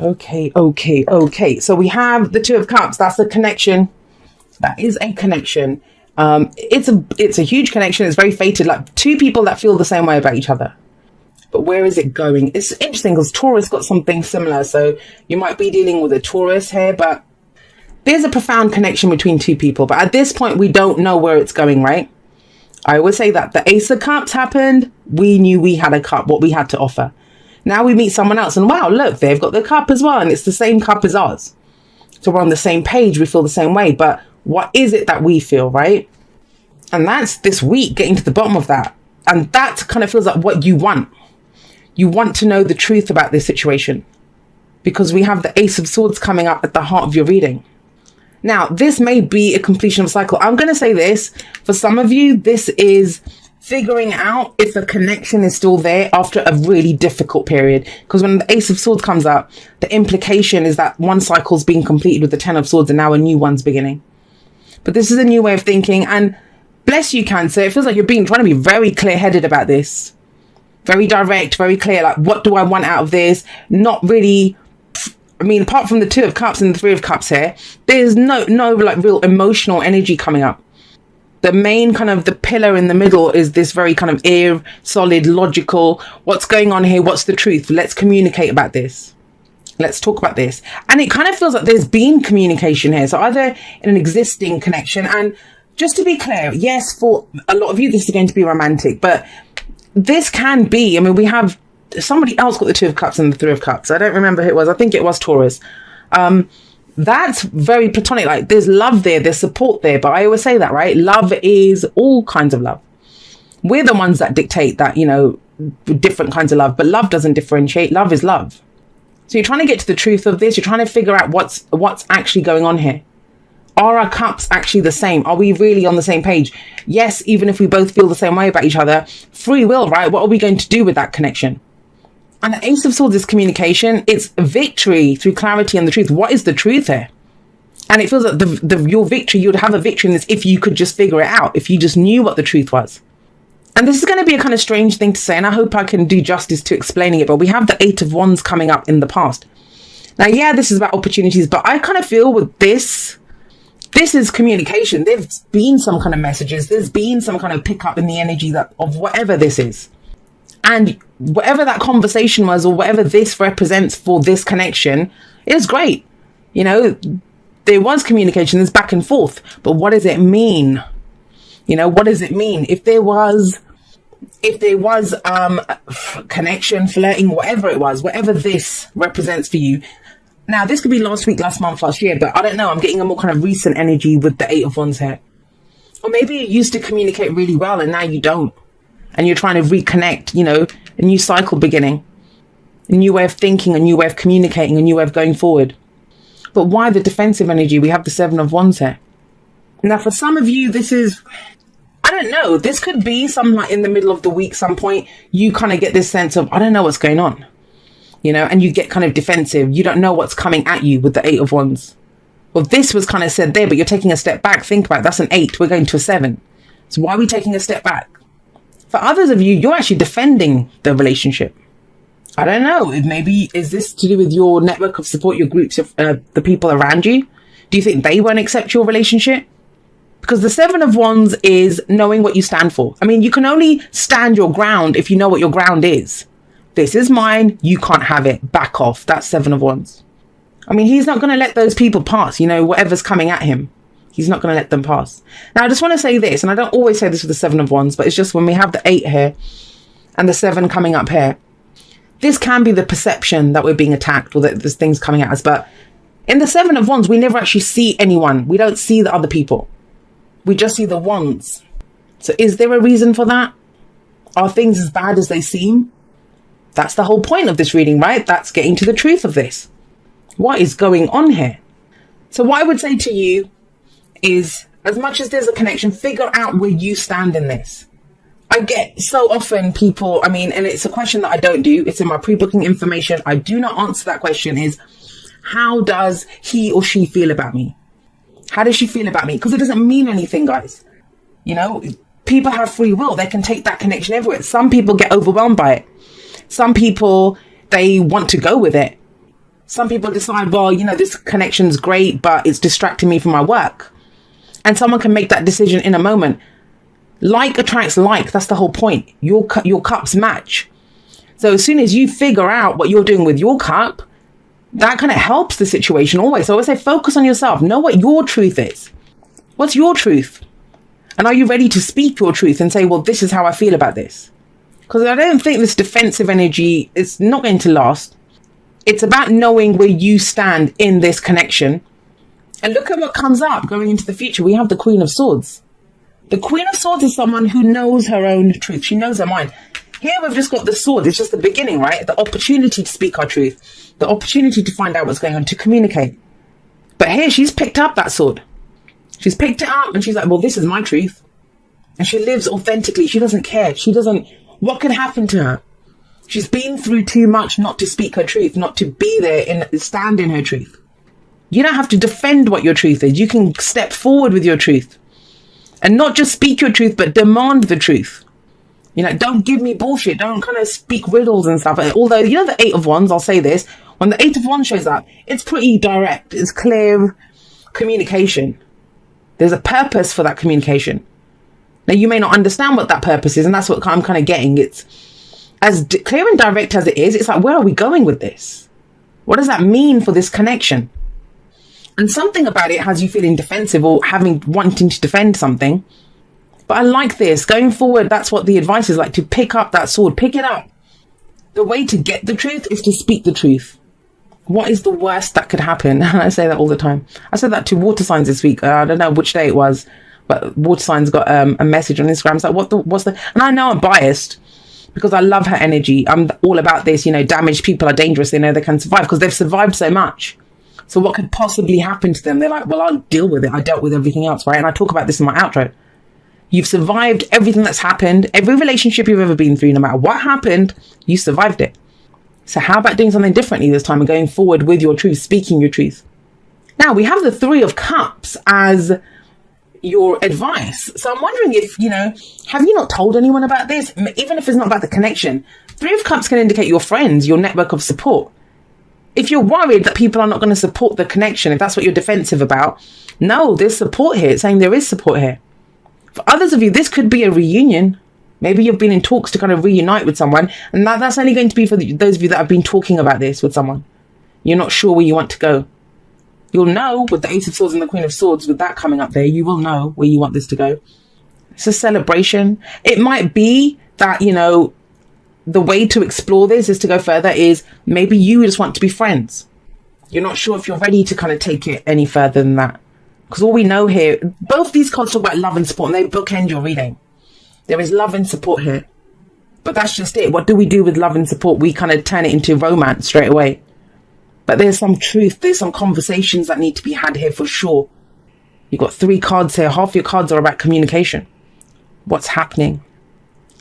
Okay. So we have the Two of Cups. That's a connection. That is a connection. It's a huge connection. It's very fated, like two people that feel the same way about each other. But where is it going? It's interesting because Taurus got something similar. So you might be dealing with a Taurus here, but there's a profound connection between two people. But at this point, we don't know where it's going, right? I always say that the Ace of Cups happened. We knew we had a cup, what we had to offer. Now we meet someone else and wow, look, they've got the cup as well. And it's the same cup as ours. So we're on the same page. We feel the same way. But what is it that we feel, right? And that's this week, getting to the bottom of that. And that kind of feels like what you want. You want to know the truth about this situation because we have the Ace of Swords coming up at the heart of your reading. Now, this may be a completion of a cycle. I'm going to say this. For some of you, this is figuring out if the connection is still there after a really difficult period. Because when the Ace of Swords comes up, the implication is that one cycle's being completed with the Ten of Swords and now a new one's beginning. But this is a new way of thinking. And bless you, Cancer. It feels like you're trying to be very clear-headed about this. Very direct, very clear. Like, what do I want out of this? Not really. I mean, apart from the Two of Cups and the Three of Cups here, there's no like real emotional energy coming up. The main kind of the pillar in the middle is this very kind of solid, logical. What's going on here? What's the truth? Let's communicate about this. Let's talk about this. And it kind of feels like there's been communication here. So either in an existing connection, and just to be clear, yes, for a lot of you, this is going to be romantic, but this can be, I mean, we have somebody else got the Two of Cups and the Three of Cups. I don't remember who it was. I think it was Taurus. That's very platonic. Like there's love there, there's support there. But I always say that, right? Love is all kinds of love. We're the ones that dictate that, you know, different kinds of love, but love doesn't differentiate. Love is love. So you're trying to get to the truth of this. You're trying to figure out what's actually going on here. Are our cups actually the same? Are we really on the same page? Yes, even if we both feel the same way about each other, free will, right? What are we going to do with that connection? And the Ace of Swords is communication. It's victory through clarity and the truth. What is the truth here? And it feels like your victory, you'd have a victory in this if you could just figure it out, if you just knew what the truth was. And this is going to be a kind of strange thing to say, and I hope I can do justice to explaining it, but we have the Eight of Wands coming up in the past. Now, yeah, this is about opportunities, but I kind of feel with this is communication. There's been some kind of messages. There's been some kind of pickup in the energy of whatever this is. And whatever that conversation was or whatever this represents for this connection, it is great. You know, there was communication, there's back and forth. But what does it mean? You know, what does it mean? If there was connection, flirting, whatever it was, whatever this represents for you. Now, this could be last week, last month, last year, but I don't know. I'm getting a more kind of recent energy with the Eight of Wands here. Or maybe you used to communicate really well and now you don't. And you're trying to reconnect, you know, a new cycle beginning. A new way of thinking, a new way of communicating, a new way of going forward. But why the defensive energy? We have the Seven of Wands here. Now, for some of you, this is, I don't know, this could be some like in the middle of the week, some point, you kind of get this sense of, I don't know what's going on. You know, and you get kind of defensive. You don't know what's coming at you with the Eight of Wands. Well, this was kind of said there, but you're taking a step back. Think about it. That's an 8. We're going to a 7. So why are we taking a step back? For others of you, you're actually defending the relationship. I don't know. Maybe is this to do with your network of support, your groups of the people around you? Do you think they won't accept your relationship? Because the Seven of Wands is knowing what you stand for. I mean, you can only stand your ground if you know what your ground is. This is mine. You can't have it. Back off. That's Seven of Wands. I mean, he's not going to let those people pass, you know, whatever's coming at him. He's not going to let them pass. Now, I just want to say this, and I don't always say this with the Seven of Wands, but it's just when we have the 8 here and the 7 coming up here, this can be the perception that we're being attacked or that there's things coming at us. But in the Seven of Wands, we never actually see anyone. We don't see the other people. We just see the wands. So is there a reason for that? Are things as bad as they seem? That's the whole point of this reading, right? That's getting to the truth of this. What is going on here? So what I would say to you is, as much as there's a connection, figure out where you stand in this. I get so often people, I mean, and it's a question that I don't do. It's in my pre-booking information. I do not answer that question is, how does he or she feel about me? How does she feel about me? Because it doesn't mean anything, guys. You know, people have free will. They can take that connection everywhere. Some people get overwhelmed by it. Some people, they want to go with it. Some people decide, well, you know, this connection's great, but it's distracting me from my work. And someone can make that decision in a moment. Like attracts like. That's the whole point. Your cups match. So as soon as you figure out what you're doing with your cup, that kind of helps the situation always. So I always say, focus on yourself. Know what your truth is. What's your truth? And are you ready to speak your truth and say, well, this is how I feel about this? Because I don't think this defensive energy is not going to last. It's about knowing where you stand in this connection. And look at what comes up going into the future. We have the Queen of Swords. The Queen of Swords is someone who knows her own truth. She knows her mind. Here we've just got the sword. It's just the beginning, right? The opportunity to speak our truth. The opportunity to find out what's going on, to communicate. But here she's picked up that sword. She's picked it up and she's like, well, this is my truth. And she lives authentically. She doesn't care. What could happen to her? She's been through too much not to speak her truth, not to be there and stand in her truth. You don't have to defend what your truth is. You can step forward with your truth and not just speak your truth, but demand the truth. You know, don't give me bullshit. Don't kind of speak riddles and stuff. Although, you know, the Eight of Wands, I'll say this, when the Eight of Wands shows up, it's pretty direct. It's clear communication. There's a purpose for that communication. Now, you may not understand what that purpose is, and that's what I'm kind of getting. It's as clear and direct as it is. It's like, where are we going with this? What does that mean for this connection? And something about it has you feeling defensive or wanting to defend something. But I like this. Going forward, that's what the advice is like, to pick up that sword. Pick it up. The way to get the truth is to speak the truth. What is the worst that could happen? I say that all the time. I said that to water signs this week. I don't know which day it was, but water signs got a message on Instagram. It's like, what's the... And I know I'm biased because I love her energy. I'm all about this, you know, damaged people are dangerous. They know they can survive because they've survived so much. So what could possibly happen to them? They're like, well, I'll deal with it. I dealt with everything else, right? And I talk about this in my outro. You've survived everything that's happened. Every relationship you've ever been through, no matter what happened, you survived it. So how about doing something differently this time and going forward with your truth, speaking your truth? Now, we have the Three of Cups as your advice. So I'm wondering if, you know, have you not told anyone about this? Even if it's not about the connection. Three of Cups can indicate your friends, your network of support. If you're worried that people are not going to support the connection, if that's what you're defensive about, no, there's support here. It's saying there is support here. For others of you, this could be a reunion. Maybe you've been in talks to kind of reunite with someone, and that's only going to be for those of you that have been talking about this with someone. You're not sure where you want to go. You'll know with the Ace of Swords and the Queen of Swords, with that coming up there, you will know where you want this to go. It's a celebration. It might be that, you know, the way to explore this is to go further is maybe you just want to be friends. You're not sure if you're ready to kind of take it any further than that. Because all we know here, both these cards talk about love and support, and they bookend your reading. There is love and support here. But that's just it. What do we do with love and support? We kind of turn it into romance straight away. But there's some truth. There's some conversations that need to be had here for sure. You've got 3 cards here. Half your cards are about communication. What's happening?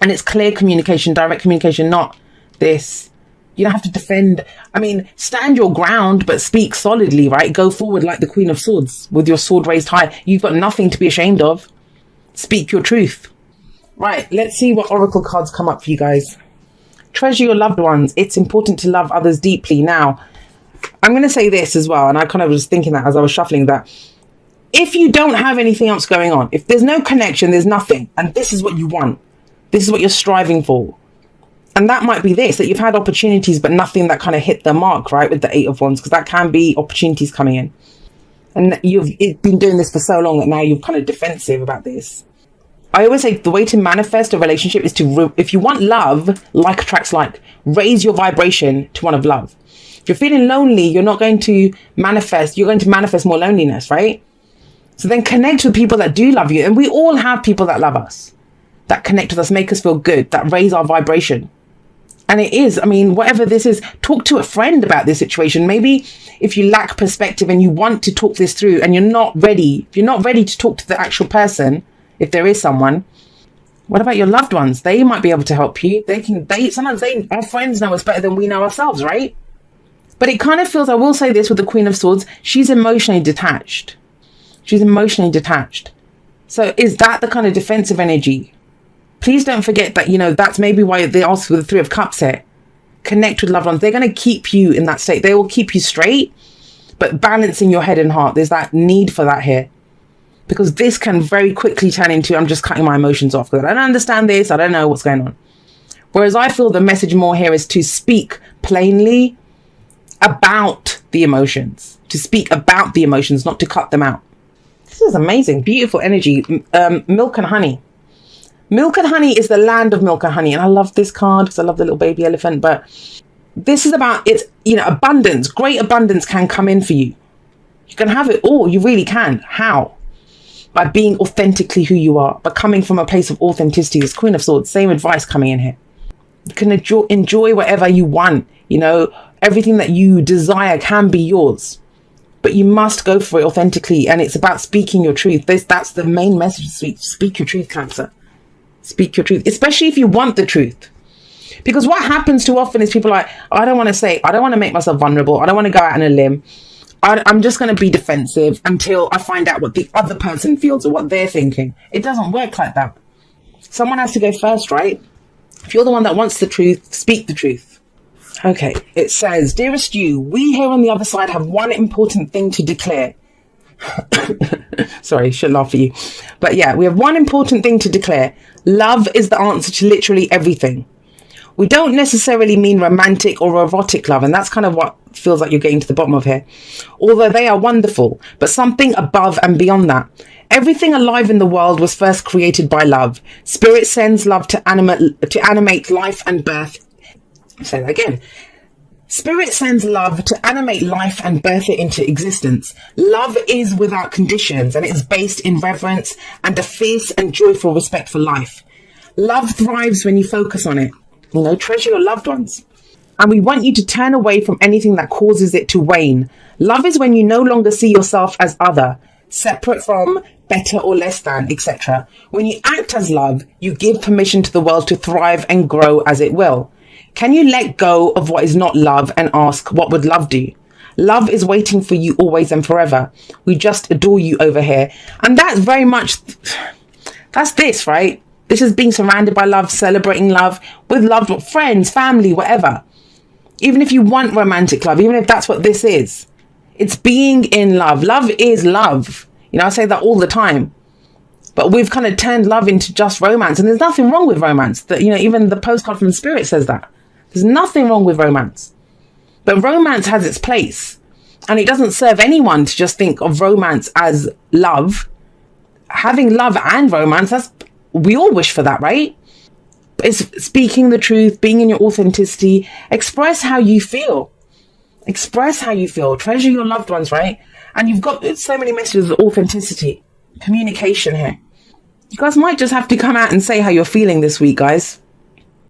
And it's clear communication, direct communication, not this. You don't have to defend. I mean, stand your ground, but speak solidly, right? Go forward like the Queen of Swords with your sword raised high. You've got nothing to be ashamed of. Speak your truth. Right, let's see what oracle cards come up for you guys. Treasure your loved ones. It's important to love others deeply. Now, I'm going to say this as well, and I kind of was thinking that as I was shuffling that. If you don't have anything else going on, if there's no connection, there's nothing, and this is what you want, this is what you're striving for, and that might be this, that you've had opportunities, but nothing that kind of hit the mark, right, with the Eight of Wands, because that can be opportunities coming in. And you've been doing this for so long that now you're kind of defensive about this. I always say the way to manifest a relationship is to, if you want love, like attracts like, raise your vibration to one of love. If you're feeling lonely, you're not going to manifest, you're going to manifest more loneliness, right? So then connect with people that do love you. And we all have people that love us, that connect with us, make us feel good, that raise our vibration. And it is, I mean, whatever this is, talk to a friend about this situation. Maybe if you lack perspective and you want to talk this through and you're not ready, if you're not ready to talk to the actual person, if there is someone, what about your loved ones? They might be able to help you. Sometimes our friends know us better than we know ourselves, right? But it kind of feels, I will say this with the Queen of Swords, she's emotionally detached. She's emotionally detached. So is that the kind of defensive energy? Please don't forget that, you know, that's maybe why they ask for the Three of Cups here. connect with loved ones. They're going to keep you in that state. They will keep you straight, but balancing your head and heart. There's that need for that here. Because this can very quickly turn into, I'm just cutting my emotions off because I don't understand this. I don't know what's going on. Whereas I feel the message more here is to speak plainly about the emotions. To speak about the emotions, not to cut them out. This is amazing. Beautiful energy. Milk and honey. Milk and honey is the land of milk and honey. And I love this card because I love the little baby elephant. But this is about, it's, you know, abundance. Great abundance can come in for you. You can have it all. You really can. How? By being authentically who you are. By coming from a place of authenticity. This Queen of Swords. Same advice coming in here. You can enjoy whatever you want. You know, everything that you desire can be yours. But you must go for it authentically. And it's about speaking your truth. That's the main message. Speak your truth, Cancer. Speak your truth. Especially if you want the truth. Because what happens too often is people are like, I don't want to say, I don't want to make myself vulnerable. I don't want to go out on a limb. I'm just going to be defensive until I find out what the other person feels or what they're thinking. It doesn't work like that. Someone has to go first, right? If you're the one that wants the truth, speak the truth. Okay, it says, dearest you, we here on the other side have one important thing to declare. Sorry, should laugh at you. But yeah, we have one important thing to declare. Love is the answer to literally everything. We don't necessarily mean romantic or erotic love, and that's kind of what feels like you're getting to the bottom of here. Although they are wonderful, but something above and beyond that. Everything alive in the world was first created by love. Spirit sends love to animate life and birth. Say that again. Spirit sends love to animate life and birth it into existence. Love is without conditions, and it is based in reverence and a fierce and joyful respect for life. Love thrives when you focus on it. You know, treasure your loved ones. And we want you to turn away from anything that causes it to wane. Love is when you no longer see yourself as other, separate from, better or less than, etc. When you act as love, you give permission to the world to thrive and grow as it will. Can you let go of what is not love and ask, what would love do? Love is waiting for you always and forever. We just adore you over here. And that's very much, that's this, right? This is being surrounded by love, celebrating love with loved friends, family, whatever. Even if you want romantic love, even if that's what this is, it's being in love. Love is love. You know, I say that all the time. But we've kind of turned love into just romance. And there's nothing wrong with romance. That, you know, even the postcard from Spirit says that. There's nothing wrong with romance. But romance has its place. And it doesn't serve anyone to just think of romance as love. Having love and romance, we all wish for that, right? But it's speaking the truth, being in your authenticity. Express how you feel. Express how you feel. Treasure your loved ones, right? And you've got so many messages of authenticity, communication here. You guys might just have to come out and say how you're feeling this week, guys.